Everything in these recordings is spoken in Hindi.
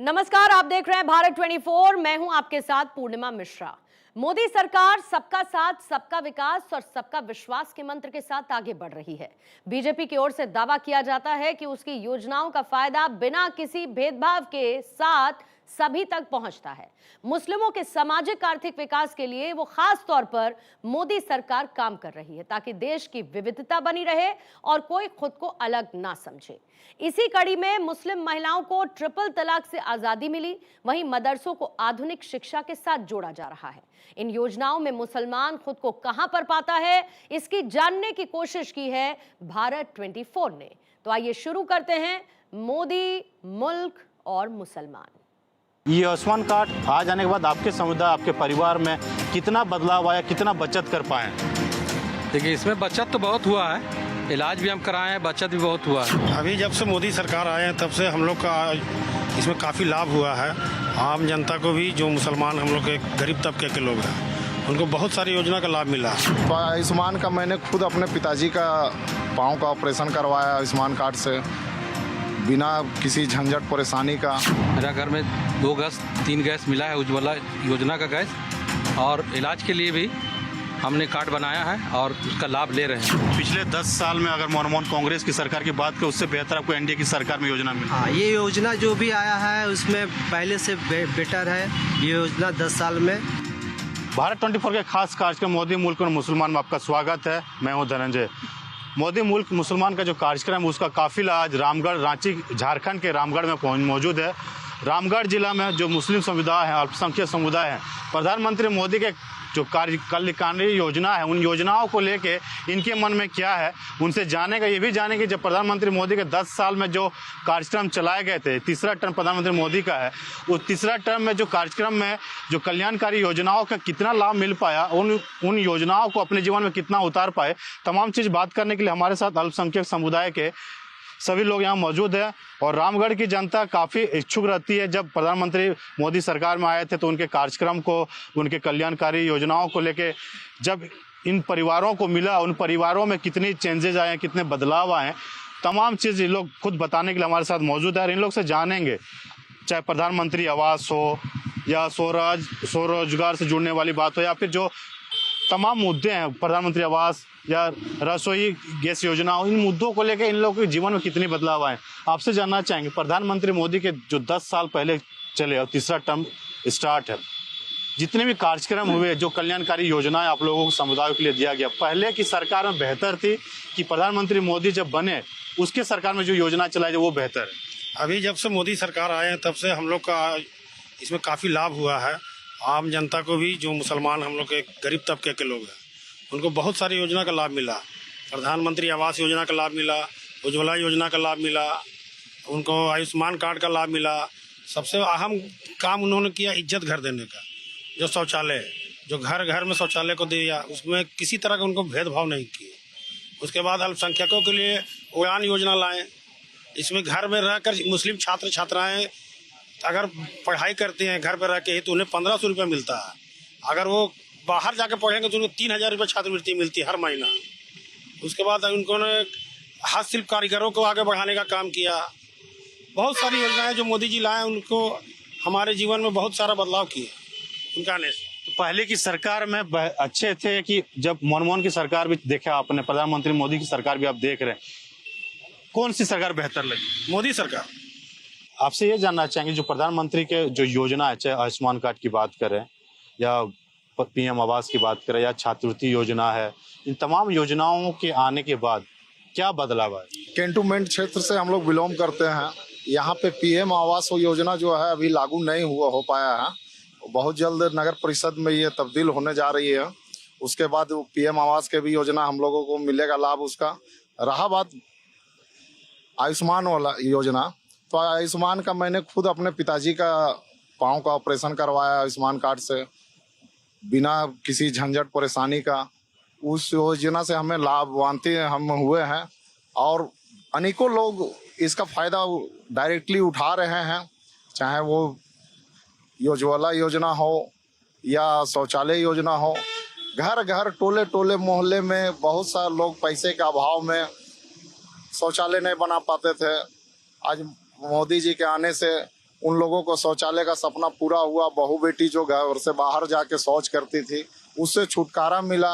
नमस्कार, आप देख रहे हैं भारत 24। मैं हूं आपके साथ पूर्णिमा मिश्रा। मोदी सरकार सबका साथ, सबका विकास और सबका विश्वास के मंत्र के साथ आगे बढ़ रही है। बीजेपी की ओर से दावा किया जाता है कि उसकी योजनाओं का फायदा बिना किसी भेदभाव के साथ सभी तक पहुंचता है। मुस्लिमों के सामाजिक आर्थिक विकास के लिए वो खास तौर पर मोदी सरकार काम कर रही है ताकि देश की विविधता बनी रहे और कोई खुद को अलग ना समझे। इसी कड़ी में मुस्लिम महिलाओं को ट्रिपल तलाक से आजादी मिली, वहीं मदरसों को आधुनिक शिक्षा के साथ जोड़ा जा रहा है। इन योजनाओं में मुसलमान खुद को कहां पर पाता है, इसकी जानने की कोशिश की है भारत 24 ने। तो आइए शुरू करते हैं मोदी, मुल्क और मुसलमान। ये आयुष्मान कार्ड आ जाने के बाद आपके समुदाय, आपके परिवार में कितना बदलाव आया, कितना बचत कर पाए? देखिए, इसमें बचत तो बहुत हुआ है, इलाज भी हम कराए हैं, बचत भी बहुत हुआ है। अभी जब से मोदी सरकार आए हैं तब से हम लोग का इसमें काफ़ी लाभ हुआ है। आम जनता को भी, जो मुसलमान हम लोग के गरीब तबके के लोग हैं, उनको बहुत सारी योजना का लाभ मिला। तो आयुष्मान का मैंने खुद अपने पिताजी का पाँव का ऑपरेशन करवाया आयुष्मान कार्ड से, बिना किसी झंझट परेशानी का। मेरा घर में 2 गैस 3 गैस मिला है उज्ज्वला योजना का गैस, और इलाज के लिए भी हमने कार्ड बनाया है और उसका लाभ ले रहे हैं। पिछले 10 साल में अगर मनमोहन कांग्रेस की सरकार की बात करें, उससे बेहतर आपको एनडीए की सरकार में योजना मिली? हाँ, ये योजना जो भी आया है उसमें पहले से बेटर है ये योजना 10 साल में। भारत 24 के खास कार्यक्रम मोदी मुल्क और मुसलमान में आपका स्वागत है। मैं हूं धनंजय। मोदी मुल्क मुसलमान का जो कार्यक्रम है उसका काफिला आज रामगढ़, रांची, झारखंड के रामगढ़ में मौजूद है। रामगढ़ जिला में जो मुस्लिम समुदाय है, अल्पसंख्यक समुदाय है, प्रधानमंत्री मोदी के जो कल्याणकारी योजना है, उन योजनाओं को लेके इनके मन में क्या है, उनसे जानेगा। ये भी जानेंगे जब प्रधानमंत्री मोदी के 10 साल में जो कार्यक्रम चलाए गए थे, तीसरा टर्म प्रधानमंत्री मोदी का है, उस तीसरा टर्म में जो कार्यक्रम में जो कल्याणकारी योजनाओं का कितना लाभ मिल पाया, उन योजनाओं को अपने जीवन में कितना उतार पाए, तमाम चीज़ बात करने के लिए हमारे साथ अल्पसंख्यक समुदाय के सभी लोग यहाँ मौजूद हैं। और रामगढ़ की जनता काफ़ी इच्छुक रहती है। जब प्रधानमंत्री मोदी सरकार में आए थे तो उनके कार्यक्रम को, उनके कल्याणकारी योजनाओं को लेके जब इन परिवारों को मिला, उन परिवारों में कितनी चेंजेज आए, कितने बदलाव आए, तमाम चीज़ ये लोग खुद बताने के लिए हमारे साथ मौजूद है। और इन लोग से जानेंगे, चाहे प्रधानमंत्री आवास हो या स्वरोजगार से जुड़ने वाली बात हो, या फिर जो तमाम मुद्दे हैं, प्रधानमंत्री आवास या रसोई गैस योजना, इन मुद्दों को लेकर इन लोगों के जीवन में कितनी बदलाव आए, आपसे जानना चाहेंगे। प्रधानमंत्री मोदी के जो 10 साल पहले चले और तीसरा टर्म स्टार्ट है, जितने भी कार्यक्रम हुए, जो कल्याणकारी योजनाएं आप लोगों को समुदायों के लिए दिया गया, पहले की सरकार में बेहतर थी कि प्रधानमंत्री मोदी जब बने उसके सरकार में जो योजना चलाई वो बेहतर है? अभी जब से मोदी सरकार आए हैं तब से हम लोग का इसमें काफ़ी लाभ हुआ है। आम जनता को भी, जो मुसलमान हम लोग के गरीब तबके के लोग हैं, उनको बहुत सारी योजना का लाभ मिला। प्रधानमंत्री आवास योजना का लाभ मिला, उज्ज्वला योजना का लाभ मिला, उनको आयुष्मान कार्ड का लाभ मिला। सबसे अहम काम उन्होंने किया इज्जत घर देने का। जो शौचालय, जो घर घर में शौचालय को दिया, उसमें किसी तरह का उनको भेदभाव नहीं किए। उसके बाद अल्पसंख्यकों के लिए उड़ान योजना लाएँ। इसमें घर में रहकर मुस्लिम छात्र छात्राएँ अगर पढ़ाई करते हैं घर पर रह के, तो उन्हें 1500 रुपये मिलता है। अगर वो बाहर जाकर पढ़ेंगे तो उनको 3000 रुपये छात्रवृत्ति मिलती है हर महीना। उसके बाद उन्होंने हस्तशिल्प कारीगरों को आगे बढ़ाने का काम किया। बहुत सारी योजनाएं जो मोदी जी लाए, उनको हमारे जीवन में बहुत सारा बदलाव किए उनका आने से। पहले की सरकार में अच्छे थे कि जब मनमोहन की सरकार भी देखा आपने, प्रधानमंत्री मोदी की सरकार भी आप देख रहे हैं, कौन सी सरकार बेहतर लगी? मोदी सरकार। आपसे ये जानना चाहेंगे, जो प्रधानमंत्री के जो योजना है, चाहे आयुष्मान कार्ड की बात करें या पीएम आवास की बात करें या छात्रवृत्ति योजना है, इन तमाम योजनाओं के आने के बाद क्या बदलाव है? कैंटोनमेंट क्षेत्र से हम लोग बिलोंग करते हैं। यहाँ पे पीएम आवास योजना जो है अभी लागू नहीं हो पाया है। बहुत जल्द नगर परिषद में ये तब्दील होने जा रही है। उसके बाद पीएम आवास के भी योजना हम लोगों को मिलेगा लाभ उसका। रहा बात आयुष्मान वाला योजना, तो आयुष्मान का मैंने खुद अपने पिताजी का पाँव का ऑपरेशन करवाया आयुष्मान कार्ड से, बिना किसी झंझट परेशानी का। उस योजना से हमें लाभान्वित हम हुए हैं और अनेकों लोग इसका फायदा डायरेक्टली उठा रहे हैं। चाहे वो उज्ज्वला योजना हो या शौचालय योजना हो, घर घर, टोले टोले, मोहल्ले में बहुत सारे लोग पैसे के अभाव में शौचालय नहीं बना पाते थे। आज मोदी जी के आने से उन लोगों को शौचालय का सपना पूरा हुआ। बहू बेटी जो घर से बाहर जाके शौच करती थी उससे छुटकारा मिला।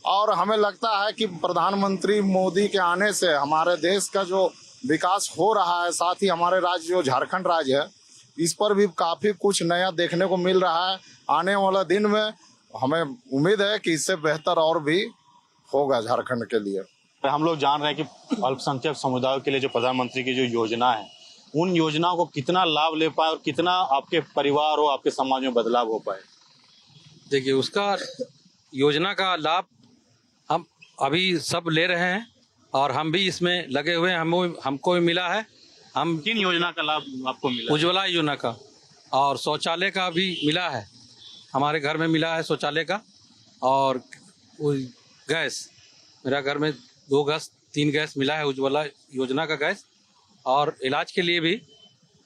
और हमें लगता है कि प्रधानमंत्री मोदी के आने से हमारे देश का जो विकास हो रहा है, साथ ही हमारे राज्य जो झारखंड राज्य है, इस पर भी काफ़ी कुछ नया देखने को मिल रहा है। आने वाला दिन में हमें उम्मीद है कि इससे बेहतर और भी होगा झारखंड के लिए। हम लोग जान रहे हैं कि अल्पसंख्यक समुदायों के लिए जो प्रधानमंत्री की जो योजना है, उन योजनाओं को कितना लाभ ले पाए और कितना आपके परिवार हो, आपके समाज में बदलाव हो पाए। देखिए, उसका योजना का लाभ हम अभी सब ले रहे हैं और हम भी इसमें लगे हुए हैं। हमको भी मिला है। हम किन योजना का लाभ आपको मिला? उज्ज्वला योजना का और शौचालय का भी मिला है। हमारे घर में मिला है शौचालय का और गैस, मेरा घर में 2 गैस 3 गैस मिला है उज्ज्वला योजना का गैस। और इलाज के लिए भी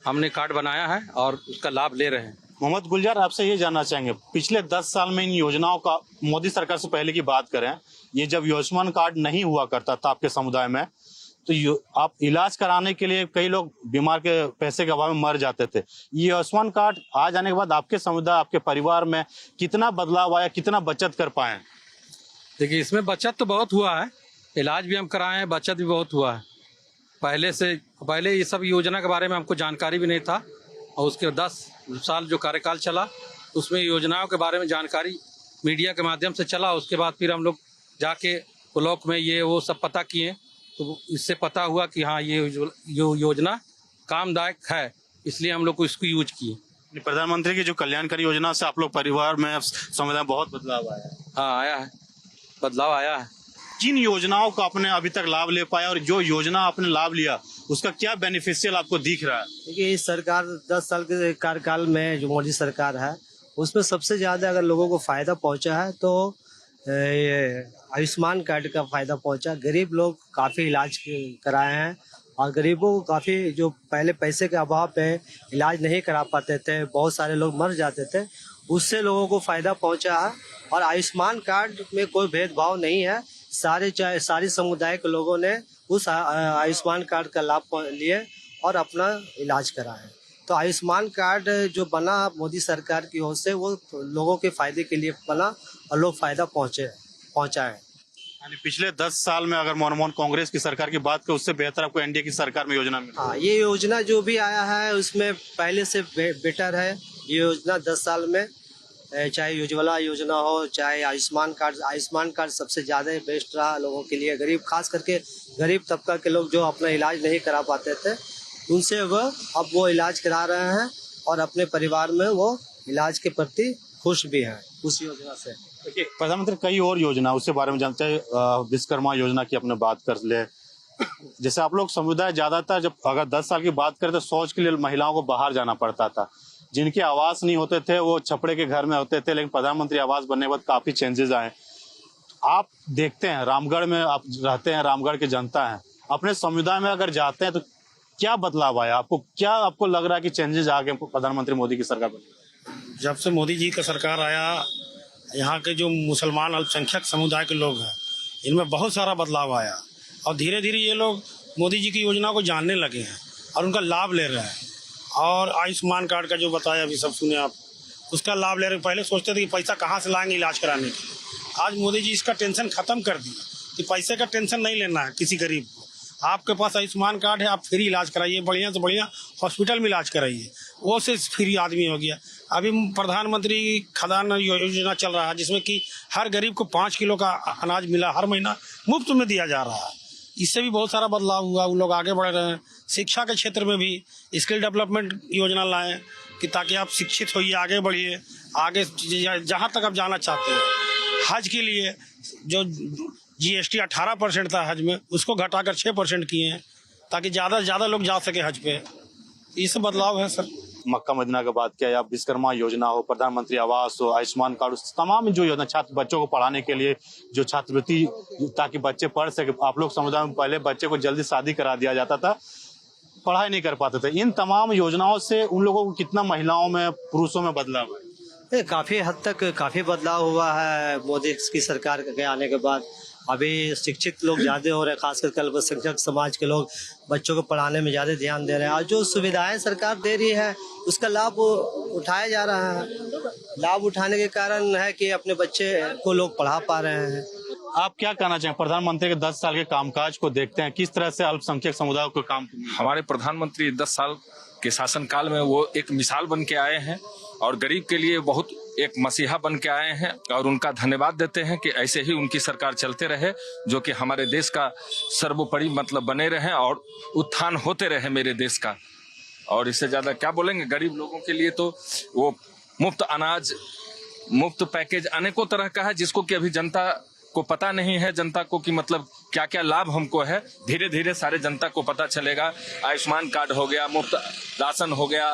हमने कार्ड बनाया है और उसका लाभ ले रहे हैं। मोहम्मद गुलजार, आपसे ये जानना चाहेंगे, पिछले 10 साल में इन योजनाओं का, मोदी सरकार से पहले की बात करें, ये जब आयुष्मान कार्ड नहीं हुआ करता था आपके समुदाय में, तो आप इलाज कराने के लिए कई लोग बीमार के पैसे के अभाव में मर जाते थे। ये आयुष्मान कार्ड आ जाने के बाद आपके समुदाय, आपके परिवार में कितना बदलाव आया, कितना बचत कर पाए? देखिए, इसमें बचत तो बहुत हुआ है। इलाज भी हम कराए हैं, बचत भी बहुत हुआ है। पहले ये सब योजना के बारे में हमको जानकारी भी नहीं था और उसके 10 साल जो कार्यकाल चला उसमें योजनाओं के बारे में जानकारी मीडिया के माध्यम से चला। उसके बाद फिर हम लोग जाके ब्लॉक में ये वो सब पता किए, तो इससे पता हुआ कि हाँ, ये योजना कामदायक है, इसलिए हम लोग को इसको यूज किए। प्रधानमंत्री की जो कल्याणकारी योजना से आप लोग परिवार में, समुदाय में बहुत बदलाव आया है। हाँ, आया है, बदलाव आया है। किन योजनाओं का आपने अभी तक लाभ ले पाया और जो योजना आपने लाभ लिया उसका क्या बेनिफिशियल आपको दिख रहा है? देखिए, इस सरकार 10 साल के कार्यकाल में जो मोदी सरकार है उसमें सबसे ज़्यादा अगर लोगों को फ़ायदा पहुंचा है तो ये आयुष्मान कार्ड का फ़ायदा पहुंचा। गरीब लोग काफ़ी इलाज कराए हैं और गरीबों को काफ़ी, जो पहले पैसे के अभाव पे इलाज नहीं करा पाते थे, बहुत सारे लोग मर जाते थे, उससे लोगों को फ़ायदा पहुंचा है। और आयुष्मान कार्ड में कोई भेदभाव नहीं है, सारे समुदाय के लोगों ने उस आयुष्मान कार्ड का लाभ लिए और अपना इलाज कराए। तो आयुष्मान कार्ड जो बना मोदी सरकार की ओर से, वो लोगों के फायदे के लिए बना और लोग फायदा पहुंचा है। यानी पिछले 10 साल में अगर मनमोहन कांग्रेस की सरकार की बात करें, उससे बेहतर आपको एनडीए की सरकार में योजना मिली? हाँ, ये योजना जो भी आया है उसमें पहले से बेटर है। ये योजना 10 साल में, चाहे उज्ज्वला योजना हो, चाहे आयुष्मान कार्ड सबसे ज़्यादा बेस्ट रहा लोगों के लिए। गरीब, खास करके गरीब तबका के लोग जो अपना इलाज नहीं करा पाते थे, उनसे अब वो इलाज करा रहे हैं और अपने परिवार में वो इलाज के प्रति खुश भी हैं उस योजना से। देखिए, प्रधानमंत्री कई और योजना उसके बारे में जानते हैं। विश्वकर्मा योजना की अपने बात कर ले, जैसे आप लोग समुदाय ज्यादातर, जब अगर 10 साल की बात करें तो शौच के लिए महिलाओं को बाहर जाना पड़ता था, जिनके आवास नहीं होते थे वो छपड़े के घर में होते थे। लेकिन प्रधानमंत्री आवास बनने के बाद काफी चेंजेस आए। आप देखते हैं, रामगढ़ में आप रहते हैं, रामगढ़ की जनता है, अपने समुदाय में अगर जाते हैं तो क्या बदलाव आया? आपको लग रहा है कि चेंजेस आ गए प्रधानमंत्री मोदी की सरकार में? जब से मोदी जी का सरकार आया, यहाँ के जो मुसलमान अल्पसंख्यक समुदाय के लोग हैं, इनमें बहुत सारा बदलाव आया और धीरे धीरे ये लोग मोदी जी की योजना को जानने लगे हैं और उनका लाभ ले रहे हैं। और आयुष्मान कार्ड का जो बताया अभी सब सुने आप, उसका लाभ ले रहे हैं। पहले सोचते थे कि पैसा कहाँ से लाएंगे इलाज कराने के लिए, आज मोदी जी इसका टेंशन खत्म कर दिया कि पैसे का टेंशन नहीं लेना है किसी गरीब को। आपके पास आयुष्मान कार्ड है, आप फ्री इलाज कराइए, बढ़िया से बढ़िया हॉस्पिटल में इलाज कराइए, वो से फ्री आदमी हो गया। अभी प्रधानमंत्री खाद्यान्न योजना चल रहा है, जिसमें कि हर गरीब को 5 किलो का अनाज मिला, हर महीना मुफ्त में दिया जा रहा है। इससे भी बहुत सारा बदलाव हुआ, वो लोग आगे बढ़ रहे हैं। शिक्षा के क्षेत्र में भी स्किल डेवलपमेंट योजना लाएं कि ताकि आप शिक्षित होइए, आगे बढ़िए, आगे जहाँ तक आप जाना चाहते हैं। हज के लिए जो GST 18% था हज में, उसको घटाकर 6% किए हैं ताकि ज़्यादा से ज़्यादा लोग जा सके हज पे। ये सब बदलाव है सर। मक्का मदीना की बात किया, या विश्वकर्मा योजना हो, प्रधानमंत्री आवास हो, आयुष्मान कार्ड, तमाम जो योजना छात्र बच्चों को पढ़ाने के लिए जो छात्रवृत्ति, ताकि बच्चे पढ़ सके। आप लोग समुदाय में पहले बच्चे को जल्दी शादी करा दिया जाता था, पढ़ाई नहीं कर पाते थे। इन तमाम योजनाओं से उन लोगों को कितना महिलाओं में, पुरुषों में बदलाव है? काफ़ी हद तक काफ़ी बदलाव हुआ है मोदी की सरकार के आने के बाद। अभी शिक्षित लोग ज़्यादा हो रहे हैं, खासकर अल्पसंख्यक समाज के लोग बच्चों को पढ़ाने में ज़्यादा ध्यान दे रहे हैं और जो सुविधाएं सरकार दे रही है उसका लाभ उठाया जा रहा है। लाभ उठाने के कारण है कि अपने बच्चे को लोग पढ़ा पा रहे हैं। आप क्या कहना चाहें, प्रधानमंत्री के 10 साल के कामकाज को देखते हैं, किस तरह से अल्पसंख्यक समुदाय को काम? हमारे प्रधानमंत्री 10 साल के शासनकाल में वो एक मिसाल बन के आए हैं और गरीब के लिए बहुत एक मसीहा बन के आए हैं और उनका धन्यवाद देते हैं कि ऐसे ही उनकी सरकार चलते रहे, जो कि हमारे देश का सर्वोपरि मतलब बने रहे और उत्थान होते रहे मेरे देश का। और इससे ज्यादा क्या बोलेंगे। गरीब लोगों के लिए तो वो मुफ्त अनाज, मुफ्त पैकेज अनेकों तरह का है, जिसको कि अभी जनता को पता नहीं है। जनता को कि मतलब क्या क्या लाभ हमको है, धीरे धीरे सारे जनता को पता चलेगा। आयुष्मान कार्ड हो गया, मुफ्त राशन हो गया,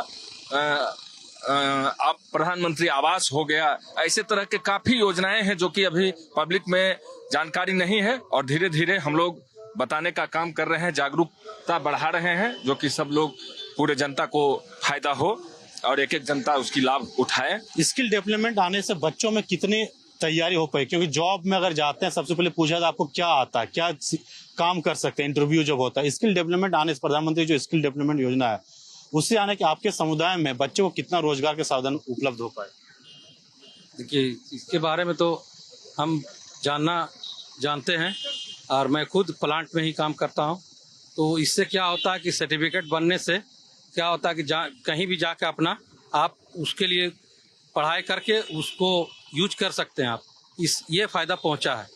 अब प्रधानमंत्री आवास हो गया, ऐसे तरह के काफी योजनाएं हैं जो कि अभी पब्लिक में जानकारी नहीं है और धीरे धीरे हम लोग बताने का काम कर रहे हैं, जागरूकता बढ़ा रहे हैं, जो कि सब लोग पूरे जनता को फायदा हो और एक एक जनता उसकी लाभ उठाए। स्किल डेवलपमेंट आने से बच्चों में कितनी तैयारी हो पाई? क्योंकि जॉब में अगर जाते हैं सबसे पहले पूछा था आपको क्या आता है, क्या काम कर सकते हैं, इंटरव्यू जब होता है। स्किल डेवलपमेंट आने से प्रधानमंत्री जो स्किल डेवलपमेंट योजना है उससे आने के आपके समुदाय में बच्चों को कितना रोजगार के साधन उपलब्ध हो पाए? देखिए, इसके बारे में तो हम जानते हैं और मैं खुद प्लांट में ही काम करता हूं। तो इससे क्या होता है कि सर्टिफिकेट बनने से क्या होता है कि कहीं भी जाकर अपना आप उसके लिए पढ़ाई करके उसको यूज कर सकते हैं। आप ये फायदा पहुंचा है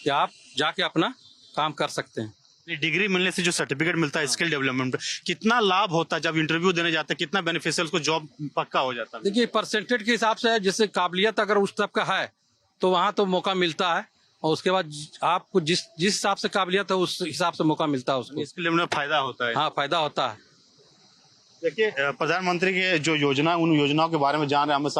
कि आप जाके अपना काम कर सकते हैं। डिग्री मिलने से जो सर्टिफिकेट मिलता है स्किल डेवलपमेंट, कितना लाभ होता है जब इंटरव्यू देने जाते हैं, कितना बेनिफिशियल उसको जॉब पक्का हो जाता है? देखिए, परसेंटेज के हिसाब से जैसे काबिलियत अगर उस तब का है तो वहाँ तो मौका मिलता है और उसके बाद आपको जिस हिसाब से काबिलियत है उस हिसाब से मौका मिलता है उसको। स्किल डेवलपमेंट फायदा होता है। हाँ, फायदा होता है। देखिए, प्रधानमंत्री के जो योजना, उन योजनाओं के बारे में जान रहे हैं। हमें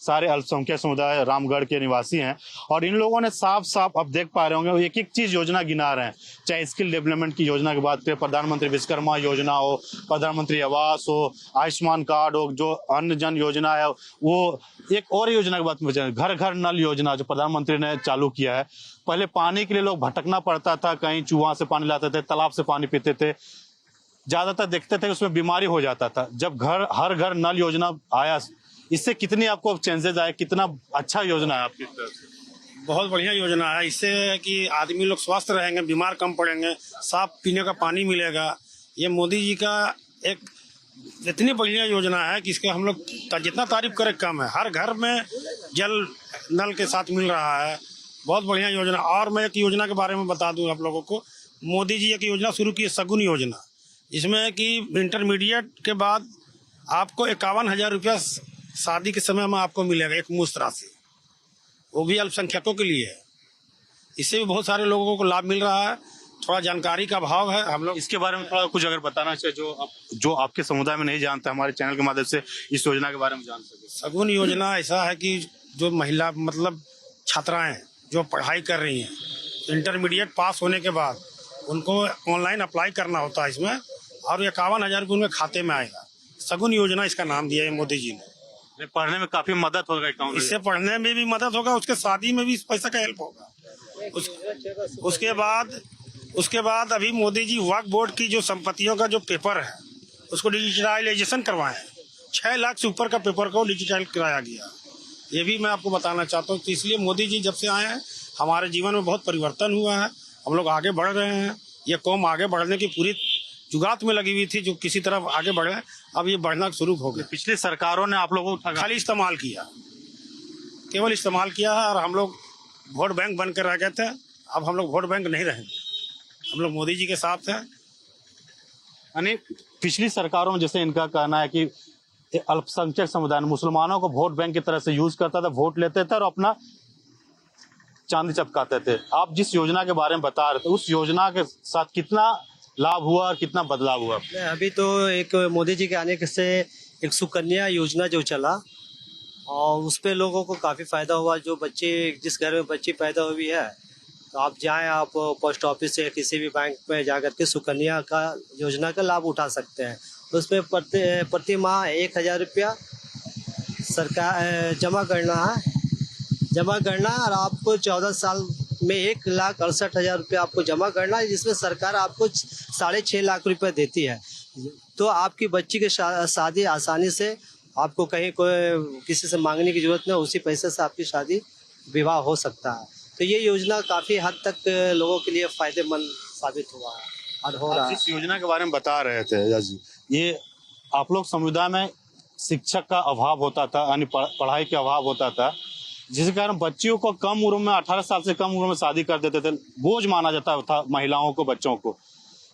सारे अल्पसंख्यक समुदाय रामगढ़ के निवासी हैं और इन लोगों ने साफ साफ अब देख पा रहे होंगे एक एक चीज योजना गिना रहे हैं। चाहे स्किल डेवलपमेंट की योजना की बात करें, प्रधानमंत्री विश्वकर्मा योजना हो, प्रधानमंत्री आवास हो, आयुष्मान कार्ड हो, जो अन्न जन योजना है, वो एक और योजना की बात में घर घर नल योजना जो प्रधानमंत्री ने चालू किया है। पहले पानी के लिए लोग भटकना पड़ता था, कहीं चूहा से पानी लाते थे, तालाब से पानी पीते थे, ज्यादातर देखते थे उसमें बीमारी हो जाता था। जब हर घर नल योजना आया, इससे कितनी आपको चेंजेस आए, कितना अच्छा योजना है आपकी तरफ से? बहुत बढ़िया योजना है। इससे कि आदमी लोग स्वस्थ रहेंगे, बीमार कम पड़ेंगे, साफ पीने का पानी मिलेगा। ये मोदी जी का एक इतनी बढ़िया योजना है कि इसके हम लोग जितना तारीफ करें कम है। हर घर में जल नल के साथ मिल रहा है, बहुत बढ़िया योजना। और मैं एक योजना के बारे में बता दूं आप लोगों को। मोदी जी एक योजना शुरू की है, सगुन योजना, जिसमें कि इंटरमीडिएट के बाद आपको 51,000 रुपया शादी के समय में आपको मिलेगा, एक मुश्त राशि, वो भी अल्पसंख्यकों के लिए है। इससे भी बहुत सारे लोगों को लाभ मिल रहा है। थोड़ा जानकारी का अभाव है, हम लोग इसके बारे में थोड़ा कुछ अगर बताना चाहिए जो आपके समुदाय में नहीं जानते, हमारे चैनल के माध्यम से इस योजना के बारे में जान सके। सगुन योजना ऐसा है कि जो महिला मतलब छात्राएं जो पढ़ाई कर रही हैं, इंटरमीडिएट पास होने के बाद उनको ऑनलाइन अप्लाई करना होता है इसमें, और 51,000 रुपये उनके खाते में आएगा। सगुन योजना इसका नाम दिया है मोदी जी ने। पढ़ने में काफी मदद होगा, इससे पढ़ने में भी मदद होगा, उसके शादी में भी इस पैसा का हेल्प होगा। उसके बाद अभी मोदी जी वक्फ बोर्ड की जो संपत्तियों का जो पेपर है उसको डिजिटलाइजेशन करवाए हैं। 6 लाख से ऊपर का पेपर को डिजिटल कराया गया। ये भी मैं आपको बताना चाहता हूँ। तो इसलिए मोदी जी जब से आए हैं हमारे जीवन में बहुत परिवर्तन हुआ है, हम लोग आगे बढ़ रहे हैं। ये कौम आगे बढ़ने की पूरी जुगात में लगी हुई थी, जो किसी तरफ आगे बढ़े, अब ये बढ़ना शुरू हो गया। पिछली सरकारों ने आप लोगों को खाली इस्तेमाल किया, केवल इस्तेमाल किया है, और हम लोग वोट बैंक बन कर रह गए थे। अब हम लोग वोट बैंक नहीं रहेंगे, हम लोग मोदी जी के साथ हैं। यानी पिछली सरकारों में जैसे इनका कहना है कि अल्पसंख्यक समुदाय मुसलमानों को वोट बैंक की तरह से यूज करता था, वोट लेते थे और अपना चांदी चपकाते थे। आप जिस योजना के बारे में बता रहे थे, उस योजना के साथ कितना लाभ हुआ और कितना बदलाव हुआ? अभी तो एक मोदी जी के आने से एक सुकन्या योजना जो चला, और उस पे लोगों को काफ़ी फायदा हुआ। जो बच्चे, जिस घर में बच्ची पैदा हुई है, तो आप जाएं, आप पोस्ट ऑफिस से किसी भी बैंक में जाकर के सुकन्या का योजना का लाभ उठा सकते हैं। तो उसमें प्रति माह 1,000 रुपया सरकार जमा करना है, और आपको 14 साल में 1,68,000 रुपये आपको जमा करना है, जिसमें सरकार आपको 6.5 लाख रुपए देती है। तो आपकी बच्ची की शादी आसानी से, आपको कहीं कोई किसी से मांगने की जरूरत नहीं, उसी पैसे से आपकी शादी विवाह हो सकता है। तो ये योजना काफ़ी हद तक लोगों के लिए फायदेमंद साबित हुआ है और हो रहा है। जिस योजना के बारे में बता रहे थे एजाज जी, ये आप लोग समुदाय में शिक्षक का अभाव होता था, यानी पढ़ाई के अभाव होता था, जिस कारण बच्चियों को कम उम्र में 18 साल से कम उम्र में शादी कर देते थे, बोझ माना जाता था महिलाओं को, बच्चों को।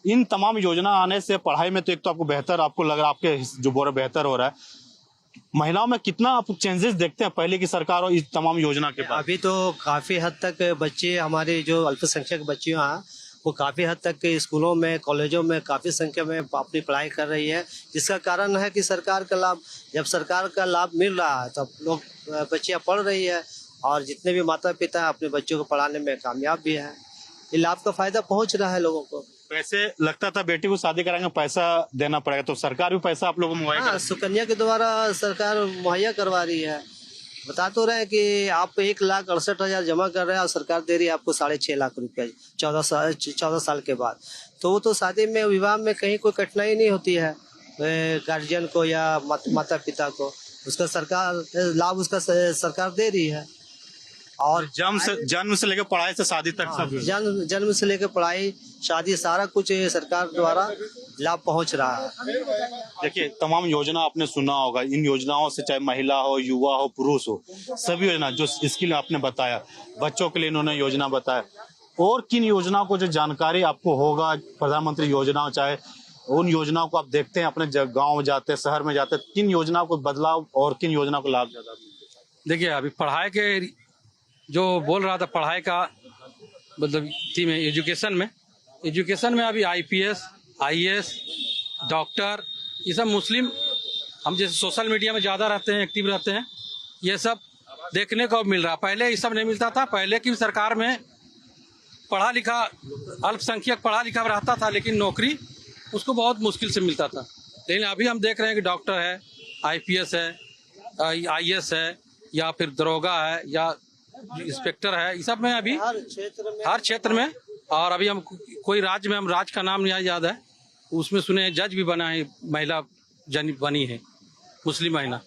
इन तमाम योजना आने से पढ़ाई में तो एक तो आपको बेहतर, आपको लग रहा है आपके जो बोरा बेहतर हो रहा है, महिलाओं में कितना आप चेंजेस देखते हैं पहले की सरकार और इस तमाम योजना के बाद? अभी तो काफ़ी हद तक बच्चे, हमारे जो अल्पसंख्यक बच्चियाँ हैं, वो काफ़ी हद तक स्कूलों में, कॉलेजों में काफ़ी संख्या में अपनी पढ़ाई कर रही है, जिसका कारण है कि सरकार का लाभ, जब सरकार का लाभ मिल रहा है तब लोग, बच्चियाँ पढ़ रही है, और जितने भी माता पिता अपने बच्चों को पढ़ाने में कामयाब भी है। ये लाभ का फायदा पहुंच रहा है लोगों को। पैसे लगता था बेटी को शादी कराएंगे पैसा देना पड़ेगा, तो सरकार भी पैसा आप लोगों को मुहैया हाँ, सुकन्या के द्वारा सरकार मुहैया करवा रही है। बता तो रहे हैं कि आप 1,68,000 जमा कर रहे हैं और सरकार दे रही है आपको 6.5 लाख रुपए 14 साल के बाद। तो वो तो शादी में, विवाह में कहीं कोई कठिनाई नहीं होती है गार्जियन को या माता पिता को, उसका सरकार लाभ उसका सरकार दे रही है। और जन्म से लेकर पढ़ाई से शादी तक सब जन्म से लेकर पढ़ाई, शादी, सारा कुछ सरकार द्वारा लाभ पहुंच रहा है। देखिए, तमाम योजना आपने सुना होगा, इन योजनाओं से चाहे महिला हो, युवा हो, पुरुष हो, सभी योजना जो स्किल आपने बताया, बच्चों के लिए इन्होंने योजना बताया, और किन योजनाओं को जो जानकारी आपको होगा, प्रधानमंत्री योजनाओं, चाहे उन योजनाओं को आप देखते हैं अपने गाँव में जाते हैं, शहर में जाते हैं, किन योजनाओं को बदलाव और किन योजनाओं को लाभ ज्यादा? देखिए, अभी पढ़ाई के जो बोल रहा था, पढ़ाई का मतलब थी में एजुकेशन में अभी IPS, IAS, डॉक्टर, ये सब मुस्लिम, हम जैसे सोशल मीडिया में ज़्यादा रहते हैं, एक्टिव रहते हैं, ये सब देखने को मिल रहा। पहले ये सब नहीं मिलता था। पहले की सरकार में पढ़ा लिखा अल्पसंख्यक पढ़ा लिखा रहता था, लेकिन नौकरी उसको बहुत मुश्किल से मिलता था। लेकिन अभी हम देख रहे हैं कि डॉक्टर है, IPS है, IAS है, या फिर दरोगा है, या इंस्पेक्टर है, ये सब में अभी हर क्षेत्र में। और अभी हम कोई राज्य में, हम राज्य का नाम नहीं याद है, उसमें सुने जज भी बना है, महिला बनी है, मुस्लिम महिला।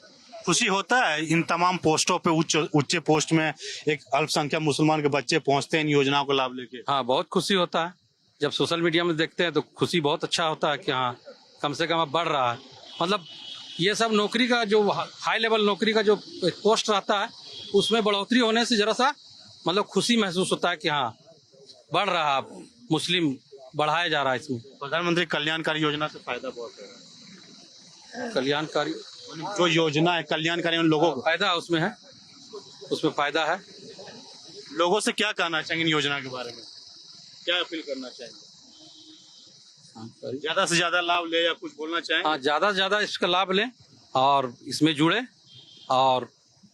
खुशी होता है इन तमाम पोस्टों पे, उच्च पोस्ट में एक अल्पसंख्यक मुसलमान के बच्चे पहुंचते हैं इन योजनाओं को लाभ लेके? हाँ, बहुत खुशी होता है। जब सोशल मीडिया में देखते हैं तो खुशी बहुत अच्छा होता है कि हाँ, कम से कम अब बढ़ रहा है। मतलब ये सब नौकरी का जो हाई लेवल नौकरी का जो पोस्ट रहता है, उसमें बढ़ोतरी होने से जरा सा मतलब खुशी महसूस होता है कि हाँ, बढ़ रहा है, मुस्लिम बढ़ाया जा रहा है। इसमें प्रधानमंत्री कल्याणकारी योजना से फायदा बहुत है। कल्याणकारी जो योजना है कल्याणकारी, उन लोगों को फायदा उसमें है, उसमें फायदा है। लोगों से क्या कहना चाहेंगे इन योजना के बारे में, क्या अपील करना चाहेंगे? ज्यादा से ज्यादा लाभ ले या कुछ बोलना चाहेंगे? हाँ, ज्यादा से ज्यादा इसका लाभ लें और इसमें जुड़े, और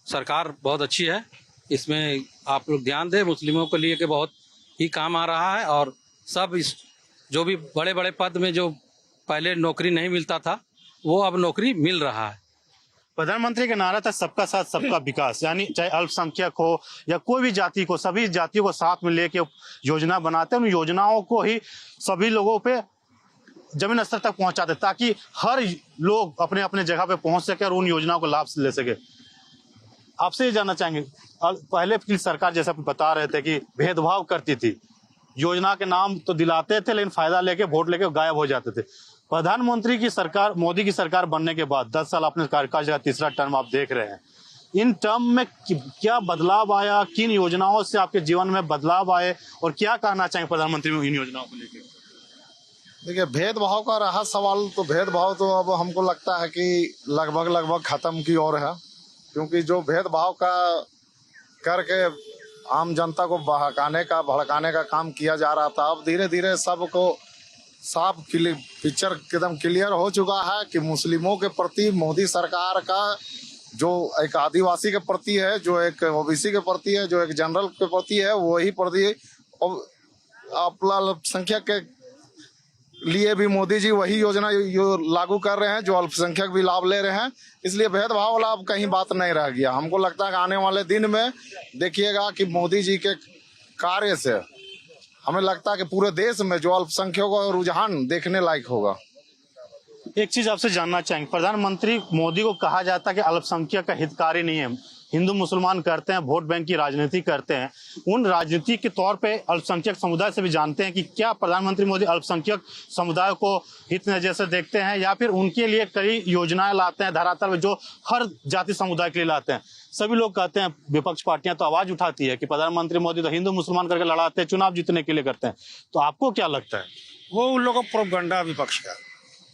सरकार बहुत अच्छी है, इसमें आप लोग ध्यान दें। मुस्लिमों के लिए के बहुत ही काम आ रहा है, और सब इस जो भी बड़े बड़े पद में जो पहले नौकरी नहीं मिलता था, वो अब नौकरी मिल रहा है। प्रधानमंत्री का नारा था सबका साथ सबका विकास, यानी चाहे अल्पसंख्यक हो या कोई भी जाति को, सभी जातियों को साथ में लेके योजना बनाते हैं। उन योजनाओं को ही सभी लोगों पे जमीन स्तर तक पहुंचाते, ताकि हर लोग अपने अपने जगह पे पहुंच सके और उन योजनाओं को लाभ ले सके। आपसे ये जानना चाहेंगे, पहले की सरकार जैसा बता रहे थे कि भेदभाव करती थी, योजना के नाम तो दिलाते थे लेकिन फायदा लेके वोट लेके गायब हो जाते थे। प्रधानमंत्री की सरकार, मोदी की सरकार बनने के बाद 10 साल आपने कार्यकाल का तीसरा टर्म आप देख रहे हैं, इन टर्म में क्या बदलाव आया, किन योजनाओं से आपके जीवन में बदलाव आए, और क्या कहना चाहेंगे प्रधानमंत्री इन योजनाओं को लेकर? देखिए, भेदभाव का रहा सवाल, तो भेदभाव तो अब हमको लगता है कि लगभग खत्म की ओर है, क्योंकि जो भेदभाव का करके आम जनता को भड़काने का काम किया जा रहा था, अब धीरे धीरे सबको साफ पिक्चर एकदम क्लियर हो चुका है कि मुस्लिमों के प्रति मोदी सरकार का जो एक आदिवासी के प्रति है, जो एक OBC के प्रति है, जो एक जनरल के प्रति है, वही प्रति अल्पसंख्यक के लिए भी मोदी जी वही योजना लागू कर रहे हैं, जो अल्पसंख्यक भी लाभ ले रहे हैं। इसलिए भेदभाव वाला अब कहीं बात नहीं रह गया। हमको लगता है कि आने वाले दिन में देखिएगा कि मोदी जी के कार्य से हमें लगता है कि पूरे देश में जो अल्पसंख्यकों का रुझान देखने लायक होगा। एक चीज आपसे जानना चाहेंगे, प्रधानमंत्री मोदी को कहा जाता है कि अल्पसंख्यक का हितकारी नहीं है, हिंदू मुसलमान करते हैं, वोट बैंक की राजनीति करते हैं। उन राजनीति के तौर पे अल्पसंख्यक समुदाय से भी जानते हैं कि क्या प्रधानमंत्री मोदी अल्पसंख्यक समुदाय को हित नजर से देखते हैं या फिर उनके लिए कई योजनाएं लाते हैं धरातल में जो हर जाति समुदाय के लिए लाते हैं। सभी लोग कहते हैं, विपक्ष पार्टियां तो आवाज उठाती है कि प्रधानमंत्री मोदी तो हिंदू मुसलमान करके लड़ाते हैं, चुनाव जीतने के लिए करते हैं। तो आपको क्या लगता है? वो उन लोगों का प्रोपगंडा विपक्ष का,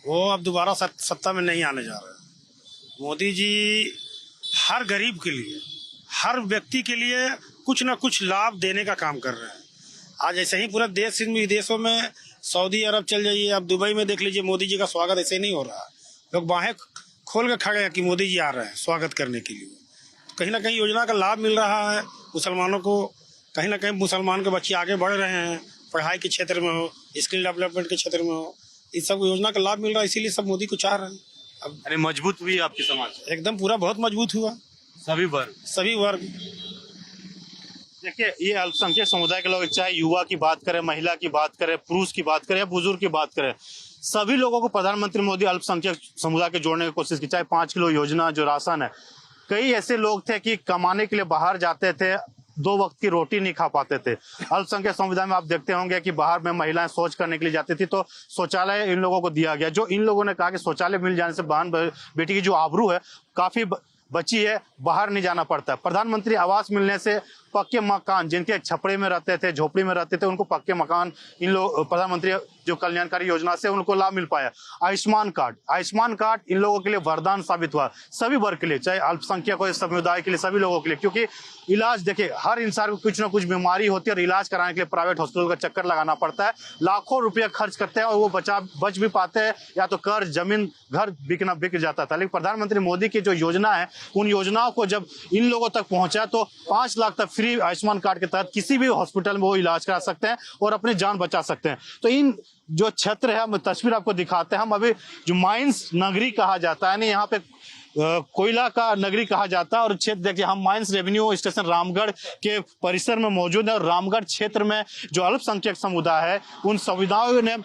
वो अब दोबारा सत्ता में नहीं आने जा रहे। मोदी जी हर गरीब के लिए, हर व्यक्ति के लिए कुछ ना कुछ लाभ देने का काम कर रहे हैं। आज ऐसे ही पूरा देश विदेशों में, सऊदी अरब चल जाइए, आप दुबई में देख लीजिए, मोदी जी का स्वागत ऐसे नहीं हो रहा। लोग बाहें खोल के खड़े हैं कि मोदी जी आ रहे हैं स्वागत करने के लिए। कहीं ना कहीं योजना का लाभ मिल रहा है मुसलमानों को, कहीं ना कहीं मुसलमान के बच्चे आगे बढ़ रहे हैं, पढ़ाई के क्षेत्र में हो, स्किल डेवलपमेंट के क्षेत्र में हो, इस सब योजना का लाभ मिल रहा है, इसीलिए सब मोदी को चाह रहे हैं। अब अरे मजबूत हुई आपकी समाज एकदम पूरा बहुत मजबूत हुआ, सभी वर्ग। देखिए, ये अल्पसंख्यक समुदाय के लोग, चाहे युवा की बात करें, महिला की बात करें, पुरुष की बात करें या बुजुर्ग की बात करें, सभी लोगों को प्रधानमंत्री मोदी अल्पसंख्यक समुदाय के जोड़ने की कोशिश की। चाहे 5 किलो योजना जो राशन है, कई ऐसे लोग थे कि कमाने के लिए बाहर जाते थे, 2 वक्त की रोटी नहीं खा पाते थे। अल्पसंख्यक समुदाय में आप देखते होंगे कि बाहर में महिलाएं शौच करने के लिए जाती थी, तो शौचालय इन लोगों को दिया गया। जो इन लोगों ने कहा कि शौचालय मिल जाने से बहन बेटी की जो आबरू है काफी बची है, बाहर नहीं जाना पड़ता। प्रधानमंत्री आवास मिलने से पक्के मकान, जिनके छपड़े में रहते थे, झोपड़ी में रहते थे, उनको पक्के मकान इन लोग प्रधानमंत्री जो कल्याणकारी योजना से उनको लाभ मिल पाया। आयुष्मान कार्ड इन लोगों के लिए वरदान साबित हुआ, सभी वर्ग के लिए, चाहे अल्पसंख्यक हो, समुदाय के लिए, सभी लोगों के लिए। क्योंकि इलाज, देखिए, हर इंसान को कुछ ना कुछ बीमारी होती है और इलाज कराने के लिए प्राइवेट हॉस्पिटल का चक्कर लगाना पड़ता है, लाखों रुपया खर्च करते हैं और वो बच भी पाते हैं, या तो कर्ज, जमीन, घर बिक जाता था। लेकिन प्रधानमंत्री मोदी की जो योजना है, उन योजनाओं को जब इन लोगों तक पहुंचा तो 5 लाख तक फ्री आयुष्मान कार्ड के तहत किसी भी हॉस्पिटल में वो इलाज करा सकते हैं और अपनी जान बचा सकते हैं। तो इन जो क्षेत्र है, हम तस्वीर आपको दिखाते हैं। हम अभी जो माइंस नगरी कहा जाता है, यहाँ पे कोयला का नगरी कहा जाता है, और क्षेत्र देखिए, हम माइंस रेवेन्यू स्टेशन रामगढ़ के परिसर में मौजूद है। और रामगढ़ क्षेत्र में जो अल्पसंख्यक समुदाय है, उन समुदायों ने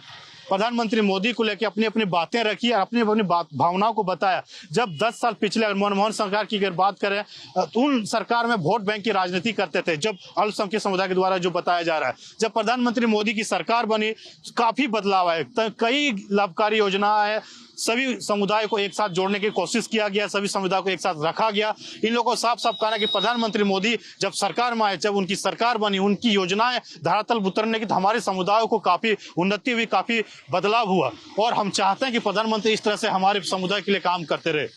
प्रधानमंत्री मोदी को लेकर अपनी अपनी बातें रखी और अपनी अपनी भावनाओं को बताया। जब 10 साल पिछले मनमोहन सरकार की अगर बात करें तो उन सरकार में वोट बैंक की राजनीति करते थे, जब अल्पसंख्यक समुदाय के द्वारा जो बताया जा रहा है। जब प्रधानमंत्री मोदी की सरकार बनी, काफी बदलाव आए, कई लाभकारी योजना है, सभी समुदाय को एक साथ जोड़ने की कोशिश किया गया, सभी समुदाय को एक साथ रखा गया। इन लोगों को साफ साफ कहना कि प्रधानमंत्री मोदी जब सरकार में आए, जब उनकी सरकार बनी, उनकी योजनाएं धरातल उतरने की, तो हमारे समुदायों को काफी उन्नति हुई, काफी बदलाव हुआ। और हम चाहते हैं कि प्रधानमंत्री इस तरह से हमारे समुदाय के लिए काम करते रहे।